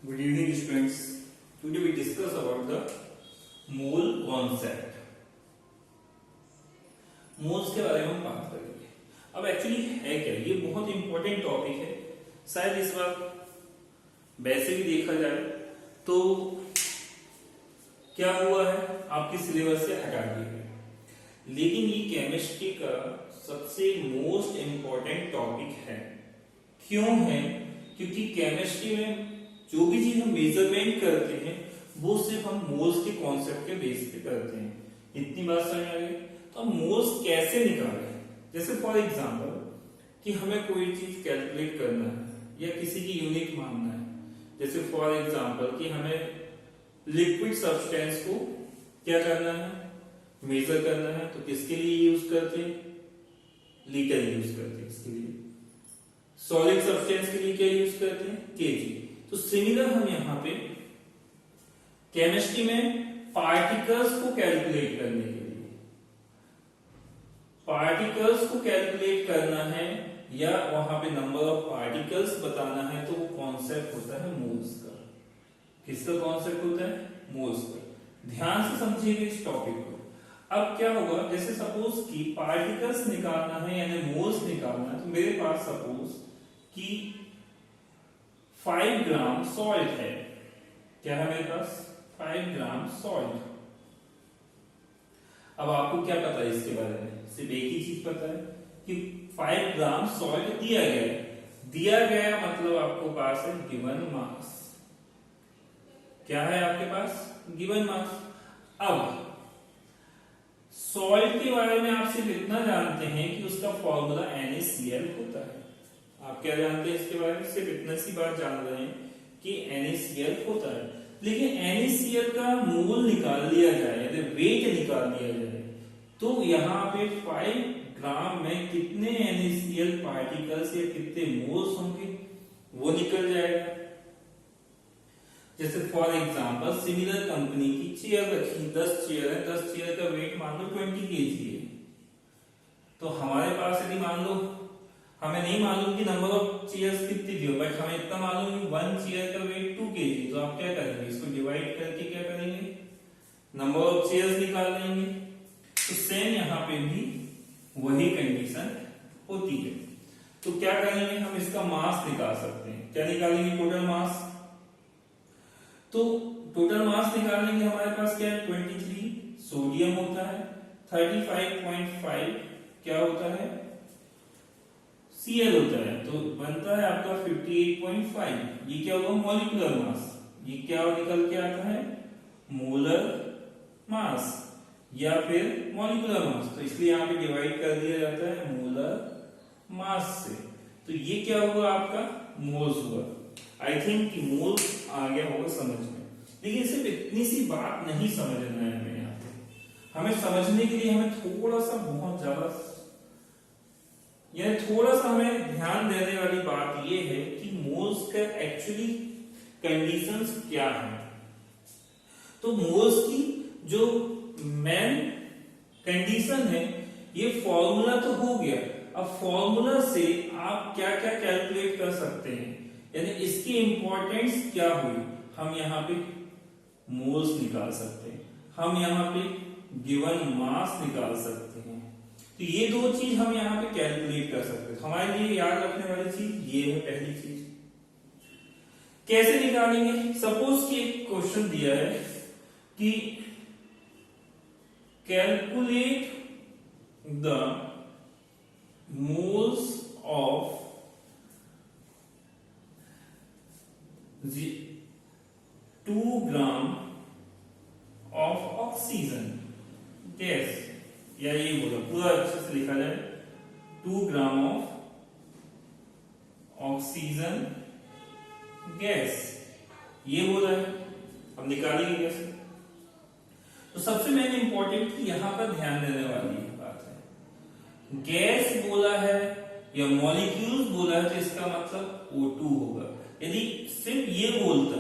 Good evening, students. Today we discuss about the mole concept. Moles के बारे में हम बात करेंगे. अब एक्चुअली है क्या, ये बहुत इंपॉर्टेंट टॉपिक है. शायद इस बार वैसे भी देखा जाए तो क्या हुआ है, आपके सिलेबस से हटा दिया गया, लेकिन ये केमिस्ट्री का सबसे मोस्ट इंपॉर्टेंट टॉपिक है. क्यों है? क्योंकि केमिस्ट्री में जो भी चीज हम मेजरमेंट करते हैं वो सिर्फ हम मोल्स के कॉन्सेप्ट के बेस पे करते हैं. इतनी बात समझ आ गई. तो हम मोल्स कैसे निकालें? जैसे फॉर एग्जांपल कि हमें कोई चीज कैलकुलेट करना है या किसी की यूनिट मानना है. जैसे फॉर एग्जांपल कि हमें लिक्विड सब्सटेंस को क्या करना है, मेजर करना है. तो किसके लिए यूज करते हैं? लीटर यूज करते हैं. इसके लिए सॉलिड सब्सटेंस के लिए क्या यूज करते हैं? केजी. तो सिमिलर हम यहां पे केमिस्ट्री में पार्टिकल्स को कैलकुलेट करने के लिए, पार्टिकल्स को कैलकुलेट करना है या वहां पे नंबर ऑफ पार्टिकल्स बताना है, तो वो कॉन्सेप्ट होता है मोल्स का. किसका कॉन्सेप्ट होता है? मोल्स का. ध्यान से समझिएगा इस टॉपिक को. अब क्या होगा, जैसे सपोज कि पार्टिकल्स निकालना है यानी मोल्स निकालना है, तो मेरे पास सपोज कि 5 ग्राम सॉल्ट है. क्या है मेरे पास? 5 ग्राम सॉल्ट. अब आपको क्या पता है इसके बारे में? सिर्फ एक ही चीज पता है कि 5 ग्राम सॉल्ट दिया गया है. दिया गया मतलब आपको पास है गिवन मास. क्या है आपके पास? Given mass. अब सॉल्ट के बारे में आप सिर्फ इतना जानते हैं कि उसका फॉर्मूला NaCl होता है. आप क्या जानते हैं इसके बारे में? सिर्फ इतना सी बात जान रहे हैं कि NaCl होता है. लेकिन NaCl का मोल निकाल लिया जाए यदि वेट निकाल लिया जाए तो यहाँ पे 5 ग्राम में कितने NaCl पार्टिकल्स या कितने मोल्स होंगे वो निकल जाएगा. जैसे फॉर एग्जांपल सिमिलर कंपनी की चेयर रखी, 10 चेयर है, 10 चेयर का वेट मान लो 20 kg है. तो हमारे पास यदि मान लो, हमें नहीं मालूम कि नंबर ऑफ चेयर्स कितनी थी, बट हमें इतना मालूम कि 1 चेयर का वेट 2 kg. तो आप क्या करेंगे? इसको डिवाइड करके क्या करेंगे? नंबर ऑफ चेयर्स निकाल लेंगे. तो सेम यहाँ पे भी वही कंडीशन होती है. तो क्या करेंगे? हम इसका मास निकाल सकते हैं. क्या निकालेंगे? Total mass. तो टोटल मास निकालने के हमारे पास क्या है? 23 सोडियम होता है, 35.5 क्या होता है? Cl होता है. तो बनता है आपका 58.5. ये क्या होगा? Molecular mass. ये क्या निकल के आता है? मोलर मास या फिर मॉलिक्यूलर मास. तो इसलिए यहाँ पे डिवाइड कर दिया जाता है मोलर मास से. तो ये क्या हुआ? आपका मोल्स हुआ. आई थिंक कि मोल्स आ गया होगा समझ में. लेकिन सिर्फ इतनी सी बात नहीं समझना है हमें. यहाँ पे हमें समझने के लिए हमें थोड़ा सा, बहुत ज्यादा, यानी थोड़ा सा हमें ध्यान देने वाली बात यह है कि मोल्स का एक्चुअली कंडीशंस क्या है. तो मोल्स की जो मेन कंडीशन है, ये फॉर्मूला तो हो गया. अब फॉर्मूला से आप क्या क्या कैलकुलेट कर सकते हैं, यानी इसकी इंपॉर्टेंस क्या हुई. हम यहाँ पे मोल्स निकाल सकते हैं, हम यहाँ पे गिवन मास निकाल सकते हैं. तो ये दो चीज हम यहाँ पे कैलकुलेट कर सकते हैं. हमारे लिए याद रखने वाली चीज ये है. पहली चीज कैसे निकालेंगे? सपोज कि एक क्वेश्चन दिया है कि calculate the moles of 2 gram of oxygen gas. या ये बोलो पूरा अच्छे से लिखा जाए, 2 ग्राम ऑफ ऑक्सीजन गैस. ये बोला है. हम निकालेंगे कैसे? तो सबसे मेन इंपॉर्टेंट कि यहां पर ध्यान देने वाली बात है, गैस बोला है या मॉलिक्यूल्स बोला है तो इसका मतलब O2 होगा. यदि सिर्फ ये बोलता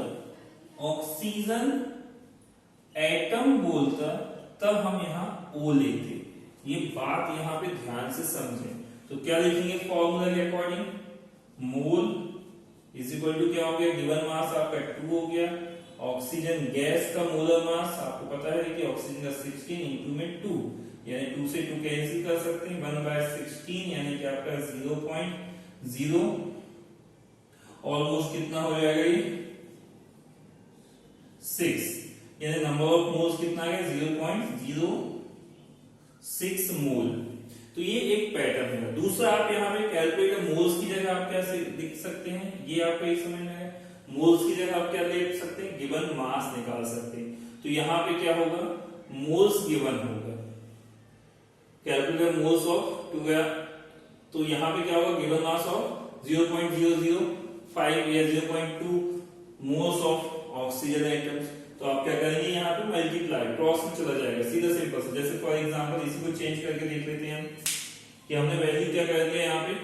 ऑक्सीजन एटम बोलता तब हम यहां O लेते. ये बात यहां पे ध्यान से समझें. तो क्या लिखेंगे फॉर्मूला के according? Mole is equal to क्या हो गया, गिवन मास आपका 2 हो गया। ऑक्सीजन गैस का मोलर मास आपको पता है कि ऑक्सीजन का 16 इंटू में 2, यानी 2 से 2 कैंसिल कर सकते हैं, 1/16 यानी कि आपका 0.0 ऑलमोस्ट कितना हो जाएगा ये 6, यानी नंबर ऑफ मोल्स कितना है 0.06 मोल। तो ये एक पैटर्न है। दूसरा आप यहाँ पे कैलकुलेटर मोल्स की जगह आप क्या लिख सकते हैं, ये आपको एक समझ में है। मोल्स की जगह आप क्या लिख सकते हैं, गिवन मास निकाल सकते हैं। तो यहाँ पे क्या होगा, मोल्स गिवन होगा, कैलकुलेट मोल्स ऑफ 2 गया, तो यहाँ पे क्या होगा, गिवन मास ऑफ 0.005 या 0.2 मोल्स ऑफ ऑक्सीजन एटम्स। तो आप क्या करेंगे, यहाँ पे मल्टीप्लाई क्रॉस में चला जाएगा, सीधा सिंपल से। जैसे फॉर एग्जांपल इसी को चेंज करके देख लेते हैं हम कि हमने वैल्यू क्या कर दिया, यहाँ पे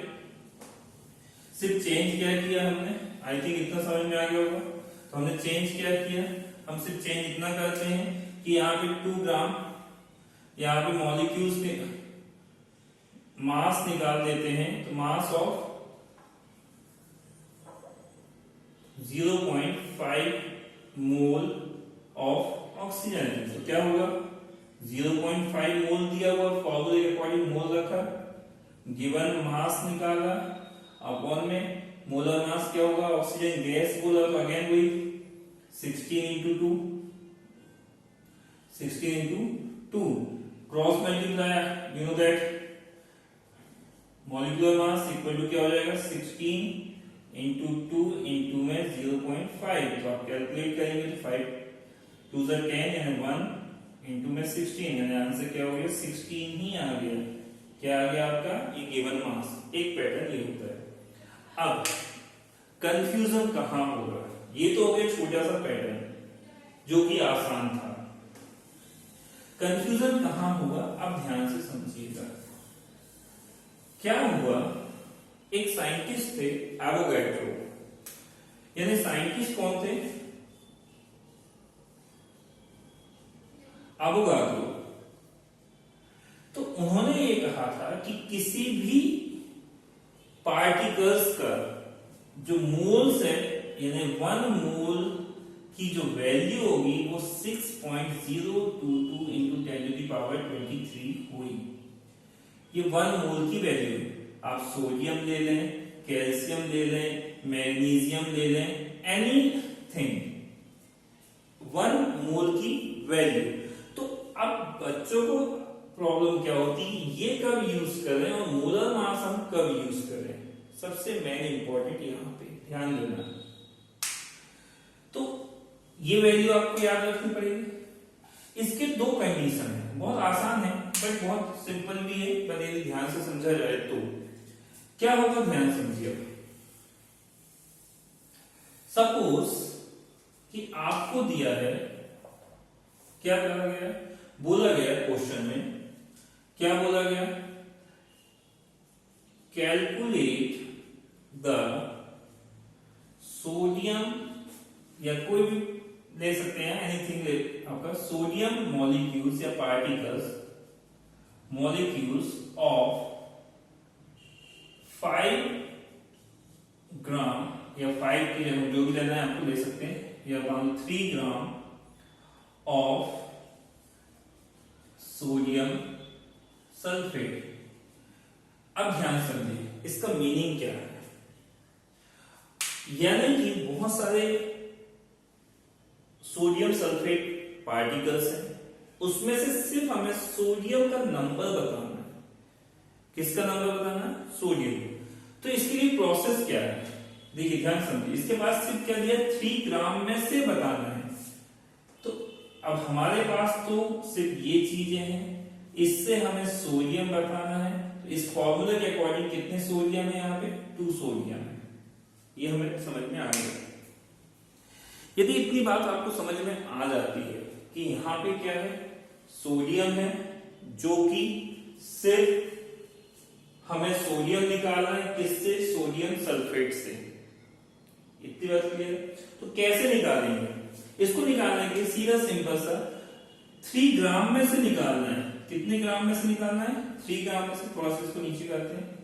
सिर्फ चेंज क्या किया हमने, आई थिंक इतना समझ में आ गया होगा। तो हमने चेंज क्या किया, हम सिर्फ चेंज इतना करते हैं कि यहाँ पे 2 ग्राम यहाँ पे मॉलिक्यूल्स के मास निकाल देते हैं, तो mass of 0.5 mole of oxygen. तो क्या होगा, 0.5 मोल दिया हुआ, फॉर्मूले के अकॉर्डिंग मोल रखा, गिवन मास निकाला, अपॉन में मोलर मास क्या होगा, ऑक्सीजन गैस बोला, तो अगेन वही 16 into 2 cross multiply, you know that molecular mass equal to क्या हो जाएगा 16 into 2 into में 0.5। तो आप कैलकुलेट करेंगे तो 5 2 10 यानी 1 into में 16, यानी आंसर क्या हो गया 16 ही आ गया। क्या आ गया आपका, ये गिवन मास। एक पैटर्न ये होता है। अब कंफ्यूजन कहां होगा, ये तो हो गया छोटा सा पैटर्न जो कि आसान था। कंफ्यूजन कहां होगा, अब ध्यान से समझिएगा। क्या हुआ, एक साइंटिस्ट थे एवोगैड्रो, यानी साइंटिस्ट कौन थे, एवोगाड्रो। तो उन्होंने ये कहा था कि किसी भी पार्टिकल्स का जो मोल्स है, यानी 1 मोल की जो वैल्यू होगी वो 6.022 into 10⁻23 हुई। ये 1 मोल की वैल्यू। आप सोडियम ले लें, कैल्शियम ले लें, मैग्नीशियम ले लें, एनीथिंग 1 मोल की वैल्यू। तो अब बच्चों को प्रॉब्लम क्या होती है, ये कब यूज करें और मोलर मास हम कब यूज करें, सबसे मेन इंपॉर्टेंट यहां पे ध्यान देना। तो ये वैल्यू आपको याद रखनी पड़ेगी। इसके 2 कंडीशन है, बहुत आसान है बट बहुत सिंपल भी है, पर यदि ध्यान से समझा जाए तो क्या होगा, ध्यान समझिए। सपोज कि आपको दिया है, क्या कहा गया, बोला गया क्वेश्चन में, क्या बोला गया, कैलकुलेट द सोडियम, या कोई भी ले सकते हैं, एनीथिंग ले आपका, सोडियम मॉलिक्यूल्स या पार्टिकल्स, मॉलिक्यूल्स ऑफ 5 ग्राम या 5 के जो भी लेना है आपको ले सकते हैं, या 3 ग्राम ऑफ सोडियम सल्फेट। अब ध्यान समझिए इसका मीनिंग क्या है, यानी कि बहुत सारे सोडियम सल्फेट पार्टिकल्स हैं, उसमें से सिर्फ हमें सोडियम का नंबर बताना है। किसका नंबर बताना है, सोडियम। तो इसके लिए प्रोसेस क्या है, देखिए ध्यान समझिए। इसके पास सिर्फ क्या दिया, 3 ग्राम में से बताना है। तो अब हमारे पास तो सिर्फ ये चीजें हैं, इससे हमें सोडियम बताना है। तो इस फॉर्मूला के अकॉर्डिंग कितने सोडियम है, यहाँ पे 2 सोडियम है। ये हमें समझ में आ गया। यदि इतनी बात आपको समझ में आ जाती है कि यहाँ पे क्या है, सोडियम है, जो कि सिर्फ हमें सोडियम निकालना है, किससे, सोडियम सल्फेट से। इतनी बात क्लियर है। तो कैसे निकालेंगे, इसको निकालने के लिए सीधा सिंपल सा 3 ग्राम में से निकालना है। कितने ग्राम में से निकालना है, 3 ग्राम में से। थोड़ा सा इसको नीचे करते हैं,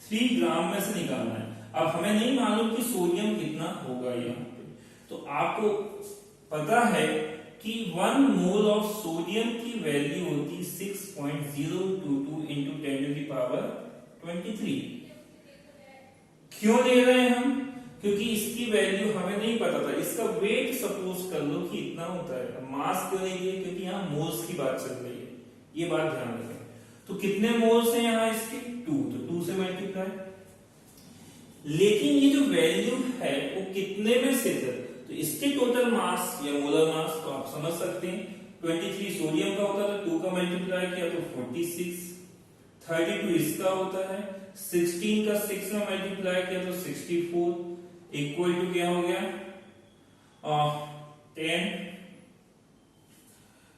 3 ग्राम में से निकालना है। अब हमें नहीं मालूम कि सोडियम कितना होगा यहाँ पे, तो आपको पता है कि 1 मोल ऑफ सोडियम की वैल्यू होती 6.022 इंटू 10⁻23। क्यों ले रहे हैं हम? क्योंकि इसकी वैल्यू हमें नहीं पता था। इसका वेट सपोज कर लो कि इतना होता है। मास क्यों नहीं है? क्योंकि यहाँ मोल्स की बात चल रही है, ये बात ध्यान रखें। तो कितने मोल्स हैं यहाँ इसके? 2, तो 2 से मल्टीप्लाई। लेकिन ये जो वैल्यू है वो कितने में से था? तो इसके टोटल मास या मोलर मास तो आप समझ सकते हैं, 23 सोडियम का होता है, 2 का मल्टीप्लाई किया तो 46, 32 इसका होता है, 16 का 6 में मल्टीप्लाई किया तो 64, इक्वल टू क्या हो गया? 10,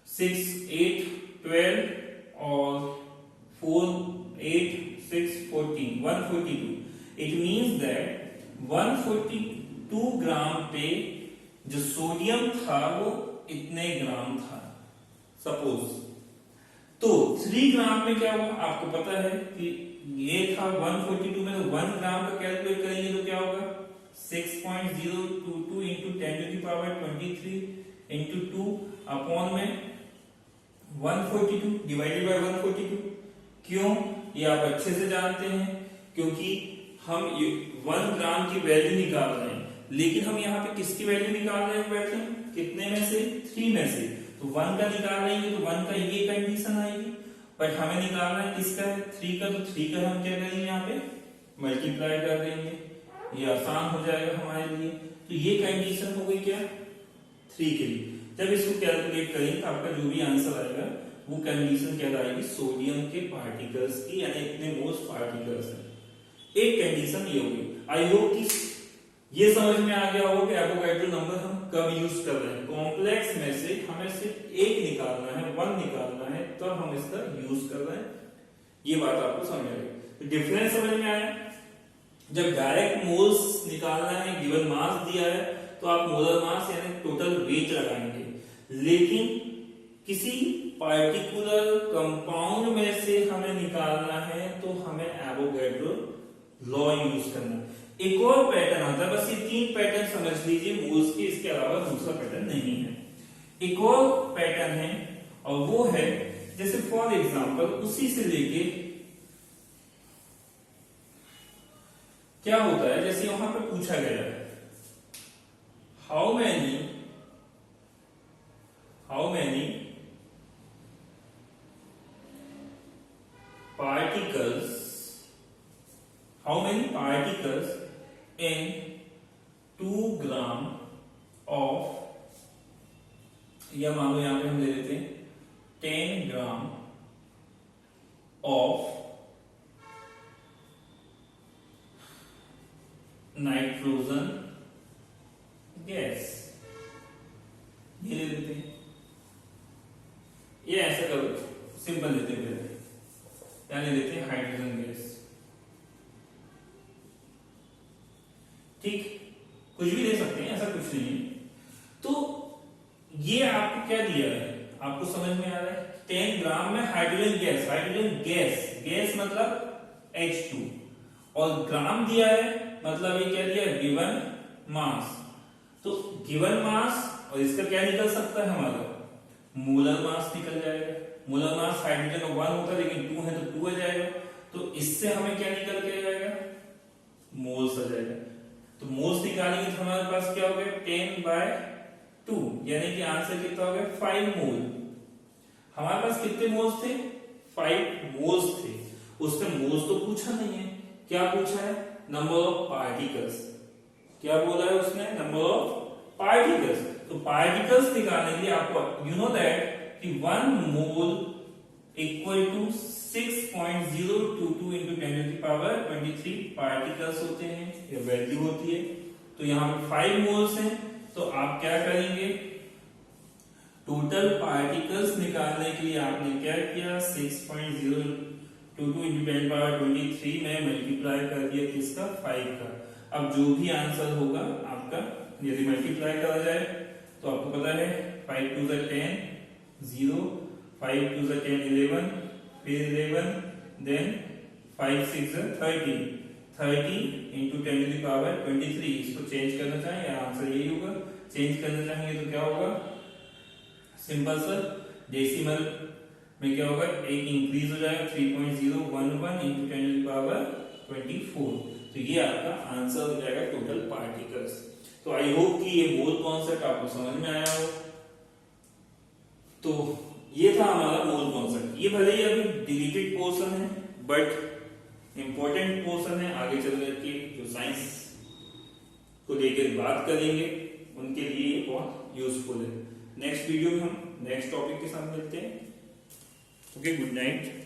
6, 8, 12 और 4, 8, 6, 14, 142। It means that 142 ग्राम पे जो सोडियम था वो इतने ग्राम था सपोज। तो 3 ग्राम में क्या हुआ? आपको पता है कि ये था 142 में, तो 1 ग्राम का कैलकुलेट करेंगे तो क्या होगा? 6.022 इंटू 10⁻23 इंटू 2 अपॉन में 142 डिवाइडेड बाय 142। क्यों? ये आप अच्छे से जानते हैं, क्योंकि हम 1 ग्राम की वैल्यू निकाल रहे हैं, लेकिन हम यहाँ पे किसकी वैल्यू निकाल रहे हैं बैठे? कितने में से? 3 में से। तो 1 का निकाल रहे हैं तो 1 का ये कंडीशन आएगी, बट हमें निकालना है किसका है? 3 का। तो 3 का हम क्या करेंगे? यहाँ पे मल्टीप्लाई कर देंगे, ये आसान हो जाएगा हमारे लिए। तो ये कंडीशन हो गई क्या? 3 के लिए। जब इसको कैलकुलेट करेंगे तो आपका जो भी आंसर आएगा वो कंडीशन क्या आएगी? सोडियम के पार्टिकल्स की, यानी इतने मोल्स पार्टिकल्स हैं। एक कंडीशन ये होगी। आई होप कि ये समझ में आ गया होगा कि एवोगाड्रो नंबर हम कब यूज कर रहे हैं। कॉम्प्लेक्स में से हमें सिर्फ एक निकालना है, 1 निकालना है, तब हम इसका यूज कर रहे हैं। ये बात आपको समझ आ गई। डिफरेंस समझ में आया? जब डायरेक्ट मोल्स निकालना है, गिवन मास दिया है, तो आप मोलर मास यानी टोटल वेट लगाएंगे। लेकिन किसी पार्टिकुलर कंपाउंड में से हमें निकालना है तो हमें एवोगाड्रो लॉ यूज करना है। एक और पैटर्न आता है, बस ये 3 पैटर्न समझ लीजिए मोल्स के, इसके अलावा दूसरा पैटर्न नहीं है। एक और पैटर्न है और वो है, जैसे फॉर एग्जांपल उसी से लेके क्या होता है, जैसे वहां पे पूछा गया है how many particles in 2 gram of, या मान लो यहां पे हम ले लेते हैं 10 ग्राम ऑफ नाइट्रोजन गैस, ये ले लेते हैं। ये ऐसा करो, सिंपल लेते हैं, क्या ले लेते हैं? Hydrogen gas. ठीक, कुछ भी ले सकते हैं, ऐसा कुछ नहीं है। तो ये आपको क्या दिया है? आपको समझ में आ रहा है? 10 ग्राम में हाइड्रोजन गैस, गैस मतलब H2, और ग्राम दिया है मतलब ये क्या दिया? Given mass. तो गिवन मास, और इसका क्या निकल सकता है हमारा? मोलर मास निकल जाएगा। मोलर मास हाइड्रोजन का 1 होता है, लेकिन 2 है तो 2 आ जाएगा। तो इससे हमें क्या निकल के जाएगा? मोल्स आ जाएगा। तो मोल्स निकालेंगे तो हमारे पास क्या हो गया? 10/2, यानी कि आंसर कितना हो गया? 5 मोल। हमारे पास कितने मोल्स थे? 5 मोल्स थे। उसमें मोल्स तो पूछा नहीं है, क्या पूछा है? Number of particles. क्या बोला है उसने? Number of particles. तो पार्टिकल्स निकालने के लिए आपको यू नो दैट कि 1 mole equal to 6.022 into 10⁻23 particles होते हैं, ये वैल्यू होती है। तो यहाँ पे 5 मोल्स हैं, तो आप क्या करेंगे? टोटल पार्टिकल्स निकालने के लिए आपने क्या किया? 6.022 इंटू 10⁻23 में मल्टीप्लाई कर दिया किसका? 5 का। अब जो भी आंसर होगा आपका, यदि मल्टीप्लाई करा जाए तो आपको पता है 5 2 10, 0, 5 2 10 11, फिर 11, देन 5 6 13, 30 इंटू 10⁻23। इसको चेंज करना चाहें आंसर यही होगा। चेंज करना चाहेंगे तो क्या होगा, सिंपल सा डेसिमल में क्या होगा, एक इंक्रीज हो जाएगा 3.011 इंटू 10⁻24। तो ये आपका आंसर हो जाएगा टोटल पार्टिकल्स। तो आई होप कि ये मोल कॉन्सेप्ट आपको समझ में आया हो। तो ये था हमारा मोल कॉन्सेप्ट। ये भले ही अभी डिलीटेड पोर्शन है बट इंपॉर्टेंट पोर्शन है। आगे चल करके जो साइंस को लेकर बात करेंगे उनके लिए ये बहुत यूजफुल है। नेक्स्ट वीडियो में हम नेक्स्ट टॉपिक के साथ मिलते हैं। Okay, good night.